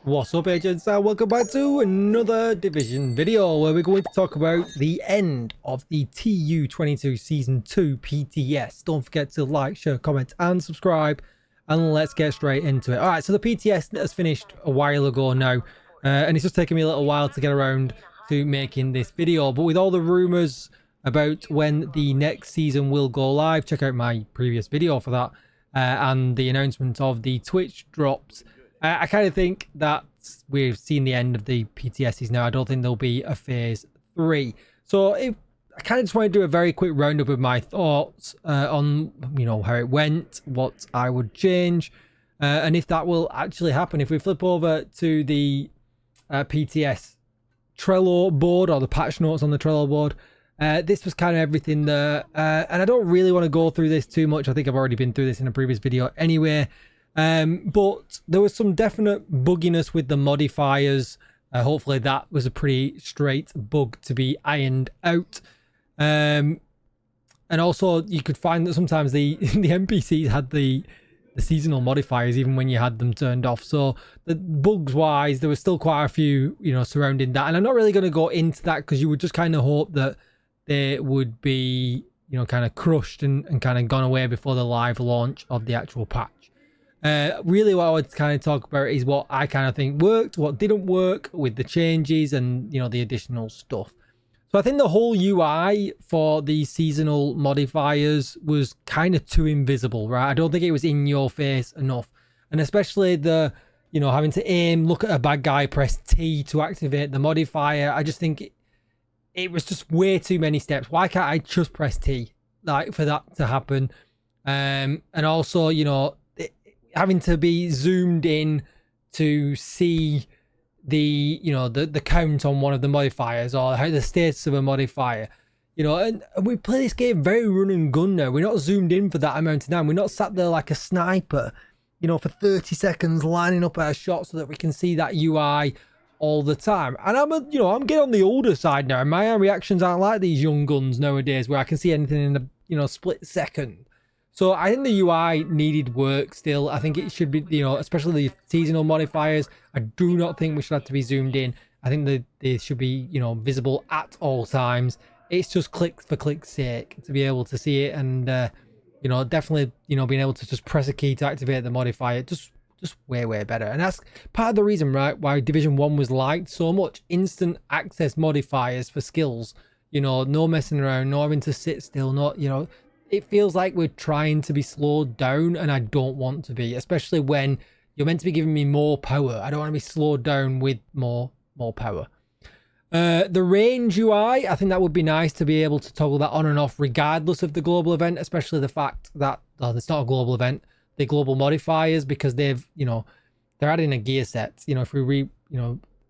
What's up, agents, and welcome back to another Division video where we're going to talk about the end of the Tu22 Season 2 PTS. Don't forget to like, share, comment, and subscribe, and let's get straight into it. Alright, so the PTS has finished a while ago now, and it's just taken me a little while to get around to making this video, but with all the rumours about when the next season will go live, check out my previous video for that, and the announcement of the Twitch drops. I kind of think that we've seen the end of the PTSs now. I don't think there'll be a phase 3. So I kind of just want to do a very quick roundup of my thoughts on, how it went, what I would change, and if that will actually happen. If we flip over to the PTS Trello board, or the patch notes on the Trello board, this was kind of everything there. And I don't really want to go through this too much. I think I've already been through this in a previous video anyway. But there was some definite bugginess with the modifiers. Hopefully that was a pretty straight bug to be ironed out. And also you could find that sometimes the NPCs had the seasonal modifiers even when you had them turned off. So the bugs wise, there was still quite a few, surrounding that. And I'm not really going to go into that because you would just kind of hope that they would be, kind of crushed and kind of gone away before the live launch of the actual patch. Really what I would kind of talk about is what I kind of think worked, what didn't work with the changes and, the additional stuff. So I think the whole UI for the seasonal modifiers was kind of too invisible, right? I don't think it was in your face enough. And especially the, having to aim, look at a bad guy, press T to activate the modifier. I just think it was just way too many steps. Why can't I just press T, like, for that to happen? And also, having to be zoomed in to see the the count on one of the modifiers, or how the status of a modifier, and we play this game very run and gun now. We're not zoomed in for that amount of time. We're not sat there like a sniper, for 30 seconds lining up our shot so that we can see that UI all the time. And I'm getting on the older side now, and my reactions aren't like these young guns nowadays where I can see anything in a split second. So I think the UI needed work still. I think it should be, especially the seasonal modifiers. I do not think we should have to be zoomed in. I think they should be, visible at all times. It's just click for click's sake to be able to see it. And, definitely, being able to just press a key to activate the modifier. Just way, way better. And that's part of the reason, right, why Division 1 was liked so much. Instant access modifiers for skills. No messing around, no having to sit still, not, it feels like we're trying to be slowed down, and I don't want to be, especially when you're meant to be giving me more power. I don't want to be slowed down with more power. The range UI, I think that would be nice to be able to toggle that on and off regardless of the global event, especially the fact that, it's not a global event, the global modifiers, because they've, they're adding a gear set. If we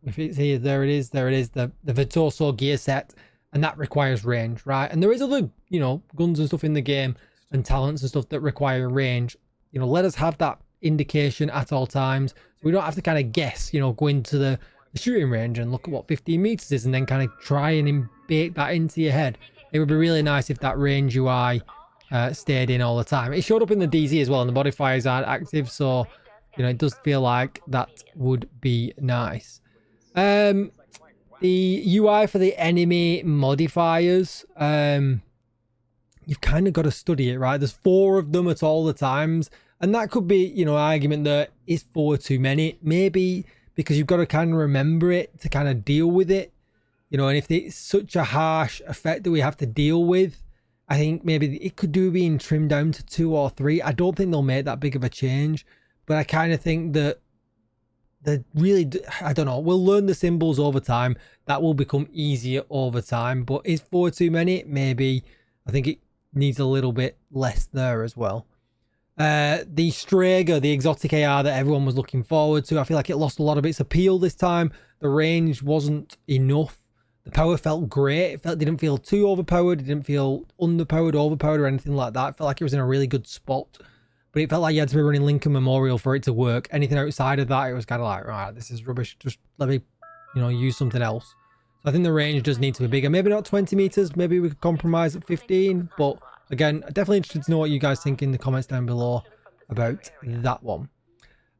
if it's here, there it is, the Virtuoso gear set. And that requires range, right? And there is other, guns and stuff in the game and talents and stuff that require range. Let us have that indication at all times. So we don't have to kind of guess, go into the shooting range and look at what 15 meters is and then kind of try and bake that into your head. It would be really nice if that range UI stayed in all the time. It showed up in the DZ as well, and the modifiers aren't active. So, it does feel like that would be nice. The UI for the enemy modifiers, you've kind of got to study it, right? There's 4 of them at all the times. And that could be, an argument that is 4 too many. Maybe because you've got to kind of remember it to kind of deal with it. And if it's such a harsh effect that we have to deal with, I think maybe it could do being trimmed down to 2 or 3. I don't think they'll make that big of a change. But I kind of think that really, I don't know, we'll learn the symbols over time. That will become easier over time. But is 4 too many? Maybe. I think it needs a little bit less there as well. The Strager, the exotic AR that everyone was looking forward to, I feel like it lost a lot of its appeal this time. The range wasn't enough. The power felt great. It didn't feel too overpowered. It didn't feel underpowered, overpowered, or anything like that. It felt like it was in a really good spot. But it felt like you had to be running Lincoln Memorial for it to work. Anything outside of that, it was kind of like, right, this is rubbish. Just let me, use something else. So I think the range does need to be bigger. Maybe not 20 meters. Maybe we could compromise at 15. But again, definitely interested to know what you guys think in the comments down below about that one.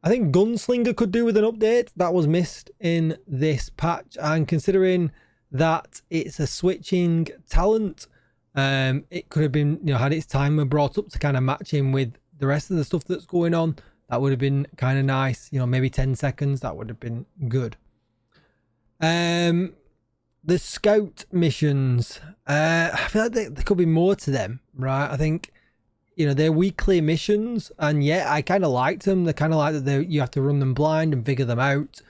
I think Gunslinger could do with an update. That was missed in this patch, and considering that it's a switching talent, it could have been, you know, had its timer brought up to kind of match in with the rest of the stuff that's going on. That would have been kind of nice, you know, maybe 10 seconds. That would have been good. The scout missions, I feel like there could be more to them, right? I think, you know, they're weekly missions, and yeah, I kind of liked them. They're kind of like that you have to run them blind and figure them out,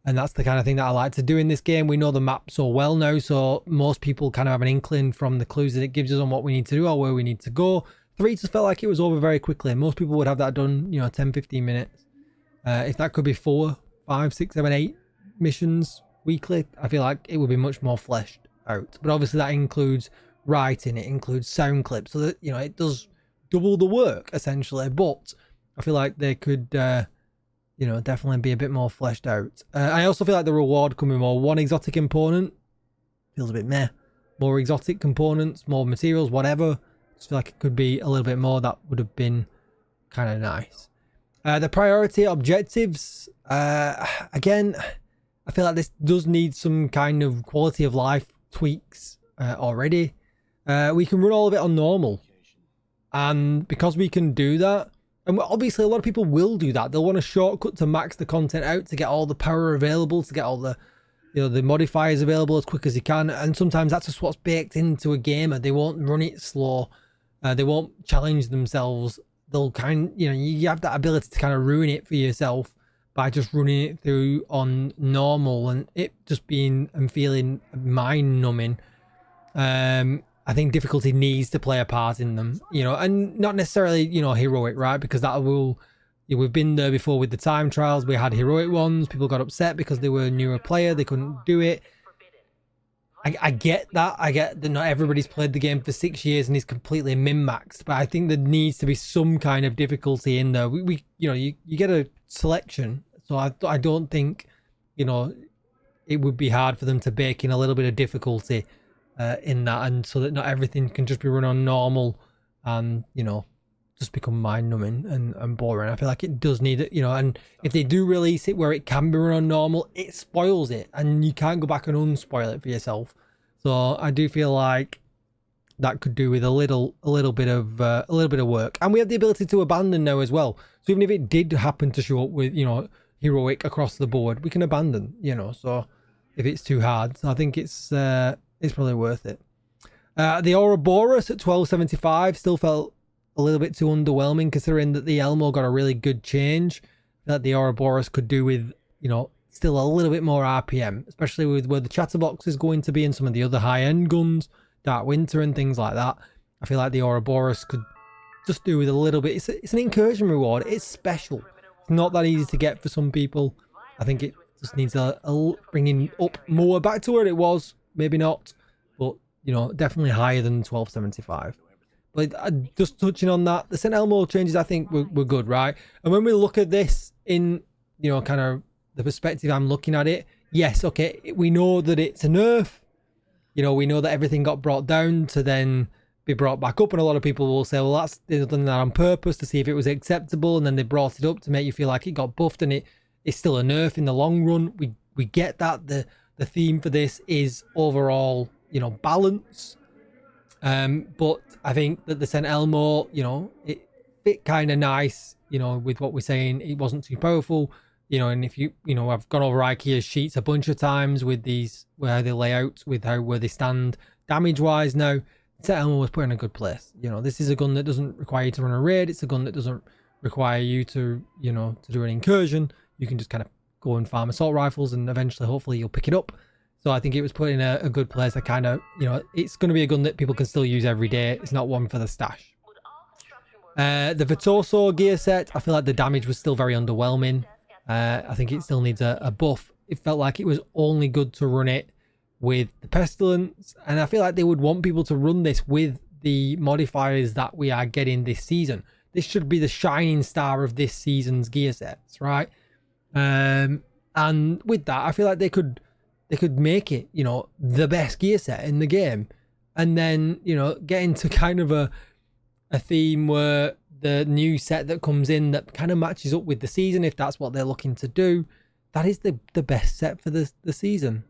and that's the kind of thing that I like to do in this game. We know the map so well now, so most people kind of have an inkling from the clues that it gives us on what we need to do or where we need to go. 3 just felt like it was over very quickly. Most people would have that done, you know, 10-15 minutes. If that could be 4, 5, 6, 7, 8 missions weekly, I feel like it would be much more fleshed out. But obviously that includes writing, it includes sound clips, so that, you know, it does double the work essentially. But I feel like they could, you know, definitely be a bit more fleshed out. I also feel like the reward could be more one exotic component. Feels a bit meh. More exotic components, more materials, whatever. Just feel like it could be a little bit more. That would have been kind of nice. The priority objectives, again, I feel like this does need some kind of quality of life tweaks already. We can run all of it on normal, and because we can do that, and obviously a lot of people will do that, they'll want a shortcut to max the content out, to get all the power available, to get all the, you know, the modifiers available as quick as you can. And sometimes that's just what's baked into a gamer. They won't run it slow, they won't challenge themselves. They'll you know, you have that ability to kind of ruin it for yourself by just running it through on normal, and it just being and feeling mind numbing. I think difficulty needs to play a part in them, you know, and not necessarily, you know, heroic, right? Because that will, you know, we've been there before with the time trials. We had heroic ones. People got upset because they were a newer player. They couldn't do it. I get that. I get that not everybody's played the game for 6 years and is completely min-maxed, but I think there needs to be some kind of difficulty in there. We you know, you get a selection. So I don't think, you know, it would be hard for them to bake in a little bit of difficulty in that, and so that not everything can just be run on normal and, you know, just become mind-numbing and boring. I feel like it does need it, you know, and if they do release it where it can be run on normal, it spoils it, and you can't go back and unspoil it for yourself. So I do feel like that could do with a little bit of work. And we have the ability to abandon now as well. So even if it did happen to show up with, you know, heroic across the board, we can abandon, you know, so if it's too hard. So I think it's probably worth it. The Ouroboros at 1275 still felt a little bit too underwhelming, considering that the Elmo got a really good change that the Ouroboros could do with, you know, still a little bit more RPM, especially with where the chatterbox is going to be and some of the other high-end guns, Dark Winter and things like that. I feel like the Ouroboros could just do with a little bit. It's an incursion reward. It's special. It's not that easy to get for some people. I think it just needs a bringing up more back to where it was. Maybe not, but, you know, definitely higher than 1275. But just touching on that, the St. Elmo changes I think were good, right? And when we look at this in, you know, kind of the perspective I'm looking at it, yes, okay, we know that it's a nerf. You know, we know that everything got brought down to then be brought back up, and a lot of people will say, well, that's, they've done that on purpose to see if it was acceptable, and then they brought it up to make you feel like it got buffed, and it's still a nerf in the long run. We get that. The theme for this is overall, you know, balance. But I think that the St. Elmo, you know, it fit kind of nice, you know, with what we're saying. It wasn't too powerful, you know, and if you know, I've gone over IKEA's sheets a bunch of times with these, where they lay out with where they stand damage wise. Now, St. Elmo was put in a good place. You know, this is a gun that doesn't require you to run a raid. It's a gun that doesn't require you to, you know, to do an incursion. You can just kind of go and farm assault rifles, and eventually, hopefully, you'll pick it up. So I think it was put in a good place. I kind of, you know, it's going to be a gun that people can still use every day. It's not one for the stash. The Virtuoso gear set, I feel like the damage was still very underwhelming. I think it still needs a buff. It felt like it was only good to run it with the Pestilence, and I feel like they would want people to run this with the modifiers that we are getting this season. This should be the shining star of this season's gear sets, right? And with that, I feel like they could make it, you know, the best gear set in the game, and then, you know, get into kind of a theme where the new set that comes in that kind of matches up with the season, if that's what they're looking to do, that is the best set for the season.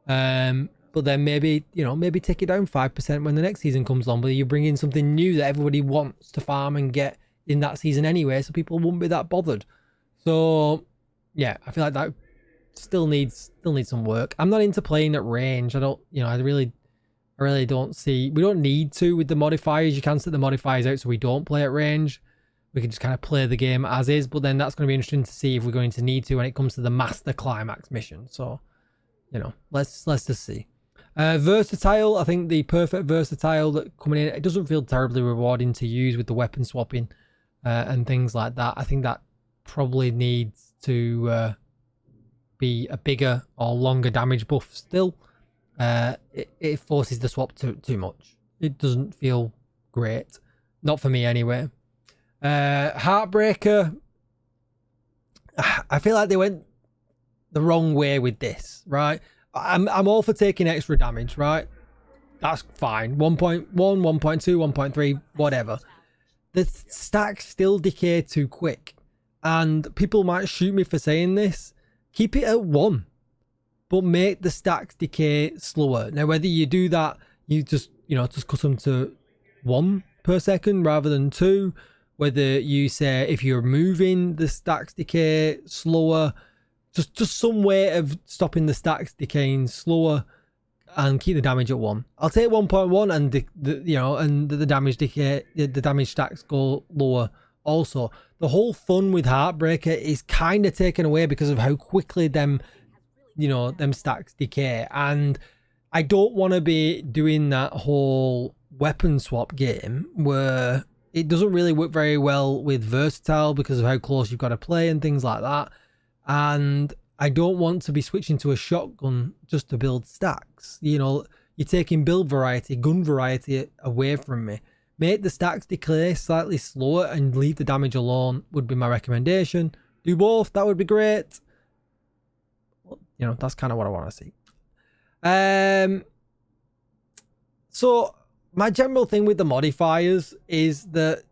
But then maybe, you know, maybe take it down 5% when the next season comes along, but you bring in something new that everybody wants to farm and get in that season anyway, so people won't be that bothered. So yeah, I feel like that still needs some work. I'm not into playing at range. I don't, you know, I really don't see, we don't need to with the modifiers. You can set the modifiers out so we don't play at range. We can just kind of play the game as is, but then that's going to be interesting to see if we're going to need to when it comes to the master climax mission. So, you know, let's just see. Versatile, I think the perfect versatile that coming in, it doesn't feel terribly rewarding to use with the weapon swapping and things like that. I think that probably needs to be a bigger or longer damage buff still. It forces the swap too much. It doesn't feel great. Not for me anyway. Heartbreaker, I feel like they went the wrong way with this, right? I'm all for taking extra damage, right? That's fine. 1.1, 1.2, 1.3, whatever. The stacks still decay too quick. And people might shoot me for saying this. Keep it at 1. But make the stacks decay slower. Now, whether you do that, you just, you know, just cut them to 1 per second rather than 2. Whether you say if you're moving the stacks decay slower, just some way of stopping the stacks decaying slower and keep the damage at 1. I'll take 1.1 and the damage decay, the damage stacks go lower. Also, the whole fun with Heartbreaker is kind of taken away because of how quickly them stacks decay, and I don't want to be doing that whole weapon swap game where it doesn't really work very well with versatile because of how close you've got to play and things like that. And I don't want to be switching to a shotgun just to build stacks. You know, you're taking build variety, gun variety away from me. Make the stacks decay slightly slower and leave the damage alone would be my recommendation. Do both, that would be great. You know, that's kind of what I want to see. So my general thing with the modifiers is that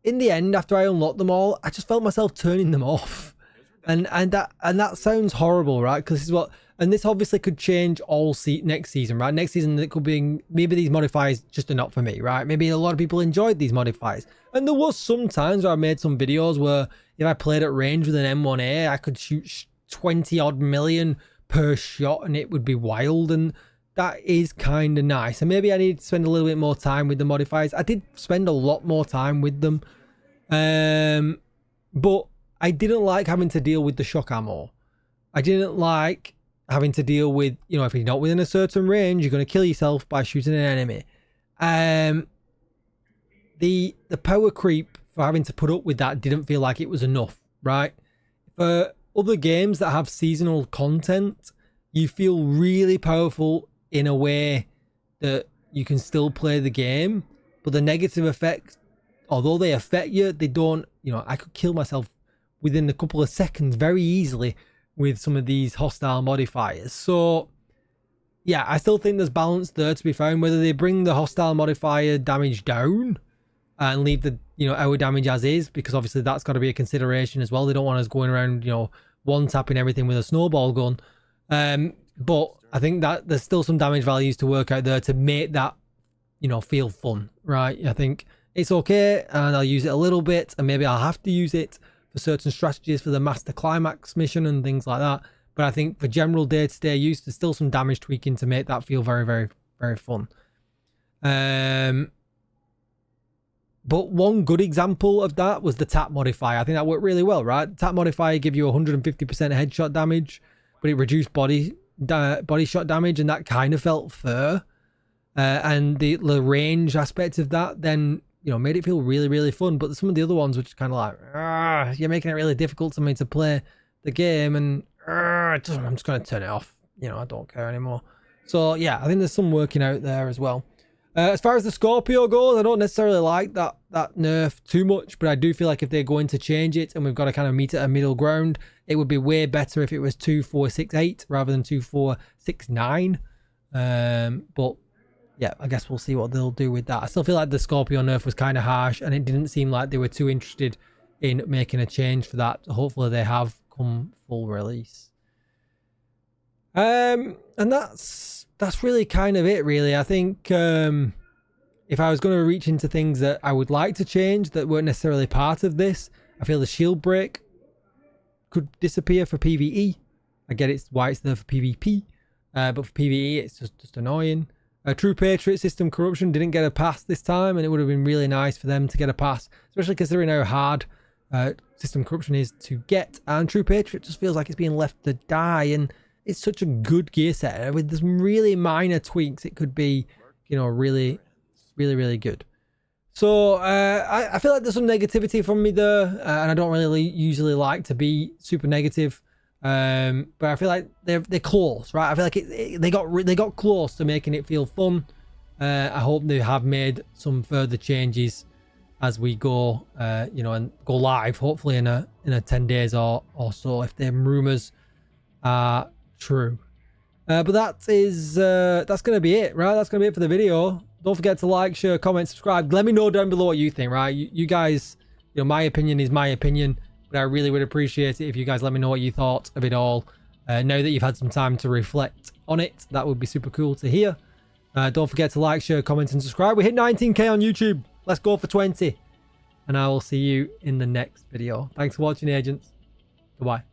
in the end, after I unlocked them all, I just felt myself turning them off, and that sounds horrible, right? Because this is what, and this obviously could change all next season, right? Next season it could be maybe these modifiers just are not for me, right? Maybe a lot of people enjoyed these modifiers, and there was some times where I made some videos where if I played at range with an M1A, I could shoot 20 odd million per shot, and it would be wild, and that is kind of nice. And maybe I need to spend a little bit more time with the modifiers. I did spend a lot more time with them. But I didn't like having to deal with the shock ammo. I didn't like having to deal with, you know, if you're not within a certain range, you're going to kill yourself by shooting an enemy. The power creep for having to put up with that didn't feel like it was enough, right? For other games that have seasonal content, you feel really powerful in a way that you can still play the game, but the negative effects, although they affect you, they don't, you know, I could kill myself within a couple of seconds very easily with some of these hostile modifiers. So yeah, I still think there's balance there to be found, whether they bring the hostile modifier damage down and leave the, you know, our damage as is, because obviously that's got to be a consideration as well. They don't want us going around, you know, one tapping everything with a snowball gun. But I think that there's still some damage values to work out there to make that, you know, feel fun, right? I think it's okay, and I'll use it a little bit, and maybe I'll have to use it for certain strategies for the master climax mission and things like that. But I think for general day-to-day use, there's still some damage tweaking to make that feel very, very, very fun. But one good example of that was the tap modifier. I think that worked really well, right? The tap modifier give you 150% headshot damage, but it reduced body shot damage, and that kind of felt fair. And the range aspect of that then, you know, made it feel really, really fun. But some of the other ones were just kind of like, you're making it really difficult for me to play the game, and I'm just going to turn it off. You know, I don't care anymore. So yeah, I think there's some working out there as well. As far as the Scorpio goes, I don't necessarily like that nerf too much, but I do feel like if they're going to change it and we've got to kind of meet at a middle ground, it would be way better if it was 2468 rather than 2469. But yeah, I guess we'll see what they'll do with that. I still feel like the Scorpio nerf was kind of harsh, and it didn't seem like they were too interested in making a change for that. Hopefully they have come full release. And that's really kind of it, really. I think if I was going to reach into things that I would like to change that weren't necessarily part of this, I feel the shield break could disappear for PvE. I get it's why it's there for PvP, but for PvE it's just annoying. True Patriot system corruption didn't get a pass this time, and it would have been really nice for them to get a pass, especially considering how hard system corruption is to get. And True Patriot just feels like it's being left to die, and it's such a good gear set. With some really minor tweaks, it could be, you know, really good. So I feel like there's some negativity from me there, and I don't really usually like to be super negative. But I feel like they're close, right? I feel like they got close to making it feel fun. I hope they have made some further changes as we go, you know, and go live. Hopefully in a 10 days or so, if the rumors are true. But that's gonna be it, right? That's gonna be it for the video. Don't forget to like, share, comment, subscribe. Let me know down below what you think, right? You guys, you know, my opinion is my opinion, but I really would appreciate it if you guys let me know what you thought of it all. Now that you've had some time to reflect on it, that would be super cool to hear. Don't forget to like, share, comment, and subscribe. We hit 19k on YouTube. Let's go for 20. And I will see you in the next video. Thanks for watching, agents. Goodbye.